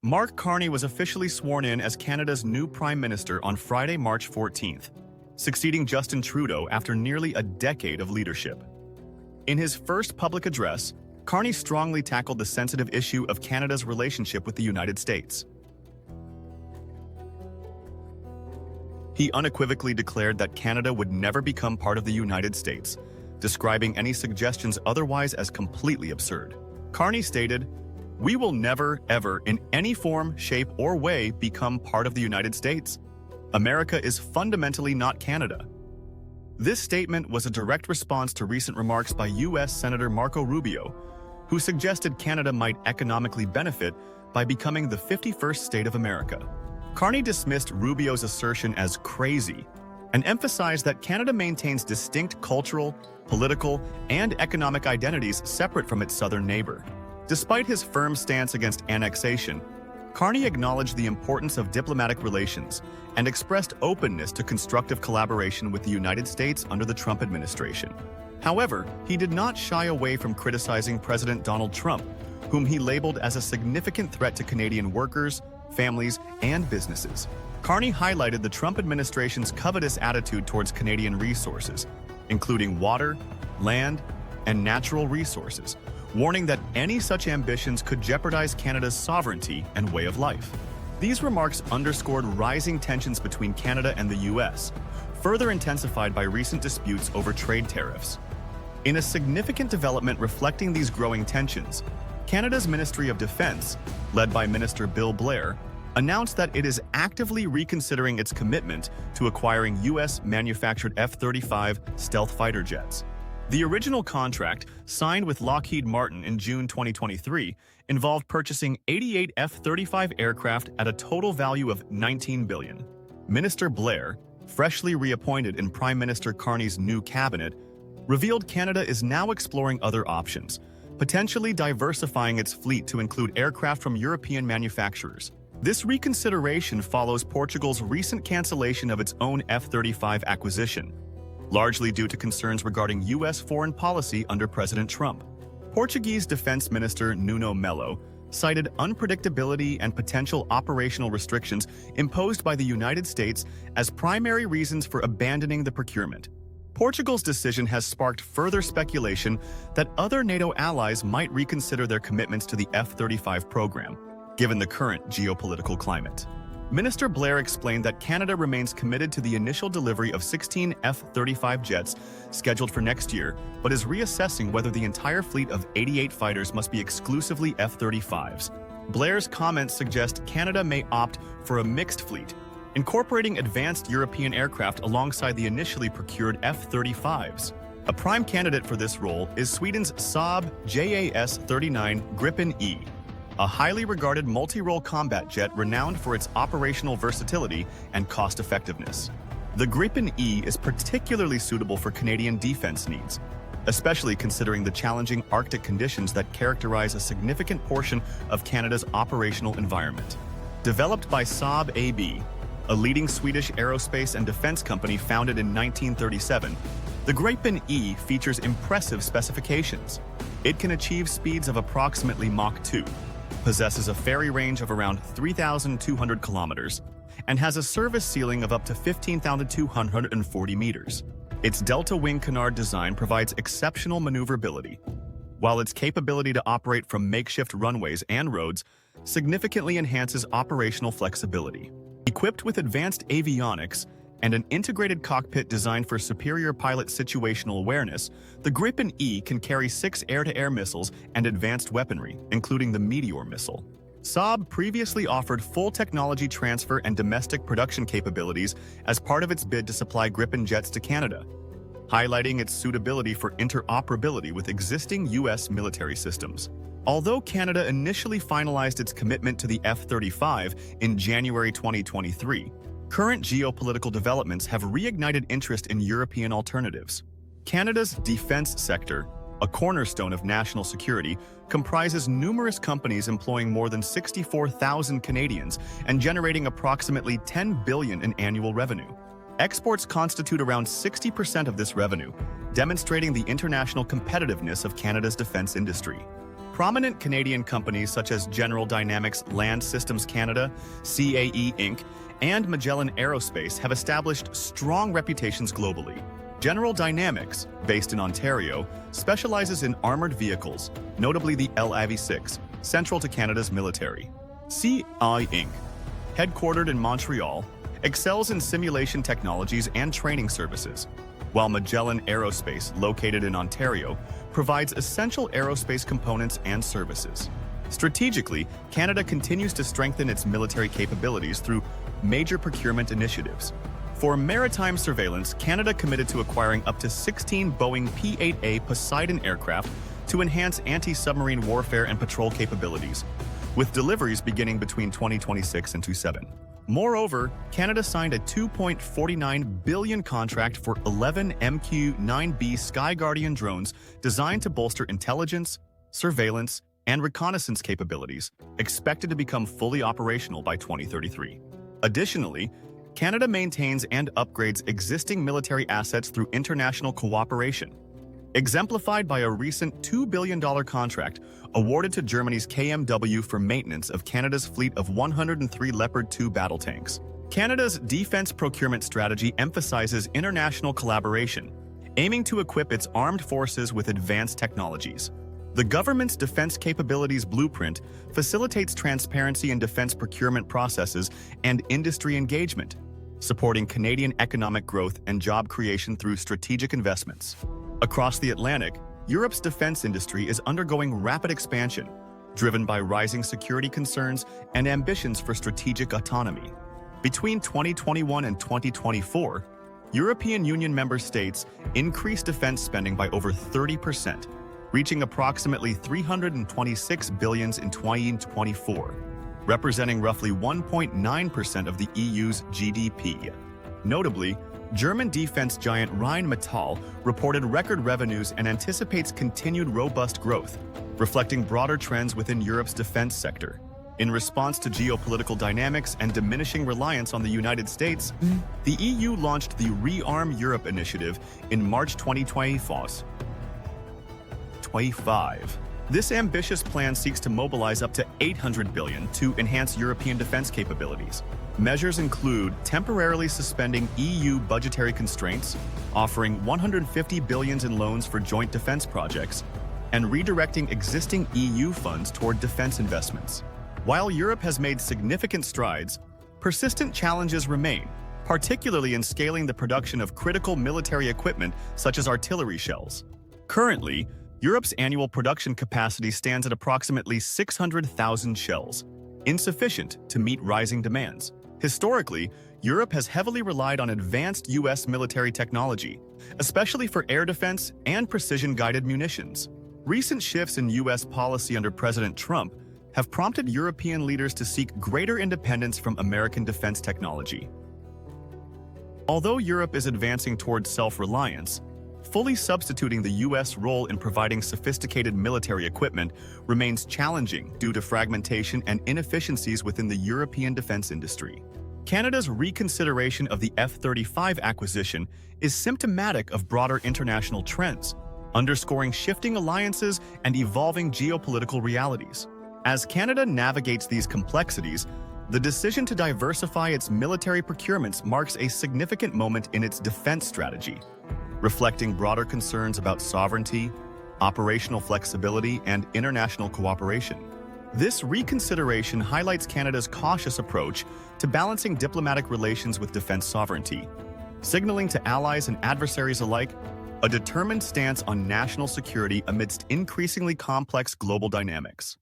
Mark Carney was officially sworn in as Canada's new Prime Minister on Friday, March 14th, succeeding Justin Trudeau after nearly a decade of leadership. In his first public address, Carney strongly tackled the sensitive issue of Canada's relationship with the United States. He unequivocally declared that Canada would never become part of the United States, describing any suggestions otherwise as completely absurd. Carney stated, "We will never, ever, in any form, shape, or way become part of the United States. America is fundamentally not Canada." This statement was a direct response to recent remarks by U.S. Senator Marco Rubio, who suggested Canada might economically benefit by becoming the 51st state of America. Carney dismissed Rubio's assertion as crazy and emphasized that Canada maintains distinct cultural, political, and economic identities separate from its southern neighbor. Despite his firm stance against annexation, Carney acknowledged the importance of diplomatic relations and expressed openness to constructive collaboration with the United States under the Trump administration. However, he did not shy away from criticizing President Donald Trump, whom he labeled as a significant threat to Canadian workers, families, and businesses. Carney highlighted the Trump administration's covetous attitude towards Canadian resources, including water, land, and natural resources, warning that any such ambitions could jeopardize Canada's sovereignty and way of life. These remarks underscored rising tensions between Canada and the U.S., further intensified by recent disputes over trade tariffs. In a significant development reflecting these growing tensions, Canada's Ministry of Defense, led by Minister Bill Blair, announced that it is actively reconsidering its commitment to acquiring U.S.-manufactured F-35 stealth fighter jets. The original contract, signed with Lockheed Martin in June 2023, involved purchasing 88 F-35 aircraft at a total value of $19 billion. Minister Blair, freshly reappointed in Prime Minister Carney's new cabinet, revealed Canada is now exploring other options, potentially diversifying its fleet to include aircraft from European manufacturers. This reconsideration follows Portugal's recent cancellation of its own F-35 acquisition, largely due to concerns regarding U.S. foreign policy under President Trump. Portuguese Defense Minister Nuno Melo cited unpredictability and potential operational restrictions imposed by the United States as primary reasons for abandoning the procurement. Portugal's decision has sparked further speculation that other NATO allies might reconsider their commitments to the F-35 program, given the current geopolitical climate. Minister Blair explained that Canada remains committed to the initial delivery of 16 F-35 jets scheduled for next year, but is reassessing whether the entire fleet of 88 fighters must be exclusively F-35s. Blair's comments suggest Canada may opt for a mixed fleet, incorporating advanced European aircraft alongside the initially procured F-35s. A prime candidate for this role is Sweden's Saab JAS-39 Gripen E, a highly regarded multi-role combat jet renowned for its operational versatility and cost-effectiveness. The Gripen E is particularly suitable for Canadian defense needs, especially considering the challenging Arctic conditions that characterize a significant portion of Canada's operational environment. Developed by Saab AB, a leading Swedish aerospace and defense company founded in 1937, the Gripen E features impressive specifications. It can achieve speeds of approximately Mach 2, possesses a ferry range of around 3,200 kilometers, and has a service ceiling of up to 15,240 meters. Its delta wing canard design provides exceptional maneuverability, while its capability to operate from makeshift runways and roads significantly enhances operational flexibility. Equipped with advanced avionics and an integrated cockpit designed for superior pilot situational awareness, the Gripen E can carry 6 air-to-air missiles and advanced weaponry, including the Meteor missile. Saab previously offered full technology transfer and domestic production capabilities as part of its bid to supply Gripen jets to Canada, highlighting its suitability for interoperability with existing U.S. military systems. Although Canada initially finalized its commitment to the F-35 in January 2023, current geopolitical developments have reignited interest in European alternatives. Canada's defense sector, a cornerstone of national security, comprises numerous companies employing more than 64,000 Canadians and generating approximately $10 billion in annual revenue. Exports constitute around 60% of this revenue, demonstrating the international competitiveness of Canada's defense industry. Prominent Canadian companies such as General Dynamics Land Systems Canada, CAE Inc., and Magellan Aerospace have established strong reputations globally. General Dynamics, based in Ontario, specializes in armored vehicles, notably the LAV-6, central to Canada's military. CAE Inc., headquartered in Montreal, excels in simulation technologies and training services, while Magellan Aerospace, located in Ontario, provides essential aerospace components and services. Strategically, Canada continues to strengthen its military capabilities through major procurement initiatives. For maritime surveillance, Canada committed to acquiring up to 16 Boeing P-8A Poseidon aircraft to enhance anti-submarine warfare and patrol capabilities, with deliveries beginning between 2026 and 2027. Moreover, Canada signed a $2.49 billion contract for 11 MQ-9B Sky Guardian drones designed to bolster intelligence, surveillance, and reconnaissance capabilities, expected to become fully operational by 2033. Additionally, Canada maintains and upgrades existing military assets through international cooperation, exemplified by a recent $2 billion contract awarded to Germany's KMW for maintenance of Canada's fleet of 103 Leopard 2 battle tanks. Canada's defense procurement strategy emphasizes international collaboration, aiming to equip its armed forces with advanced technologies. The government's defense capabilities blueprint facilitates transparency in defense procurement processes and industry engagement, supporting Canadian economic growth and job creation through strategic investments. Across the Atlantic, Europe's defense industry is undergoing rapid expansion, driven by rising security concerns and ambitions for strategic autonomy. Between 2021 and 2024, European Union member states increased defense spending by over 30%, reaching approximately $326 billion in 2024, representing roughly 1.9% of the EU's GDP. Notably, German defense giant Rheinmetall reported record revenues and anticipates continued robust growth, reflecting broader trends within Europe's defense sector. In response to geopolitical dynamics and diminishing reliance on the United States, the EU launched the Rearm Europe initiative in March 2025. This ambitious plan seeks to mobilize up to $800 billion to enhance European defense capabilities. Measures include temporarily suspending EU budgetary constraints, offering $150 billion in loans for joint defense projects, and redirecting existing EU funds toward defense investments. While Europe has made significant strides, persistent challenges remain, particularly in scaling the production of critical military equipment such as artillery shells. Currently, Europe's annual production capacity stands at approximately 600,000 shells, insufficient to meet rising demands. Historically, Europe has heavily relied on advanced U.S. military technology, especially for air defense and precision-guided munitions. Recent shifts in U.S. policy under President Trump have prompted European leaders to seek greater independence from American defense technology. Although Europe is advancing towards self-reliance, fully substituting the U.S. role in providing sophisticated military equipment remains challenging due to fragmentation and inefficiencies within the European defense industry. Canada's reconsideration of the F-35 acquisition is symptomatic of broader international trends, underscoring shifting alliances and evolving geopolitical realities. As Canada navigates these complexities, the decision to diversify its military procurements marks a significant moment in its defense strategy, reflecting broader concerns about sovereignty, operational flexibility, and international cooperation. This reconsideration highlights Canada's cautious approach to balancing diplomatic relations with defense sovereignty, signaling to allies and adversaries alike a determined stance on national security amidst increasingly complex global dynamics.